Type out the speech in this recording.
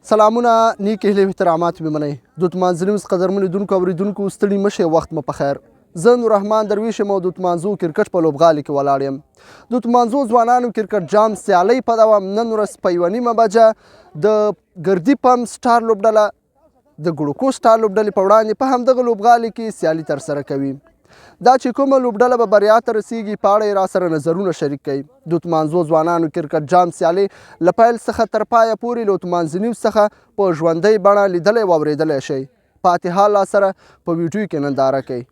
سلامونه نیک هیلې او احترامات مې منئ د اتمانزي نیوز قدرمن لیدونکو اوریدونکو ستړي مه وخت مو په خیر زه نوررحمان درویش یم او د اتمانزو کرکټ په لوبغالي کې ولاړ یم د اتمانزو ځوانانو کرکټ جام سیالۍ په دوام نن ورځ په 1:30 بجه د ګردي پم سټار لوبډله د ګوړکو سټار لوبډلې په وړاندې په همدغه لوبغالي کې سیالي ترسره کوي دا چې کومه لوبډله به بریا ته رسیږي په اړه یې راسره نظرونه شریک کوي د اتمانزو ځوانانو کرکټ جام سیالۍ له پیل څخه تر پایه پورې له اتمانزي نیوز څخه په ژوندی بڼه لیدلی او اورېدلی شئ پاتې حال راسره په ویډیو کې ننداره کوئ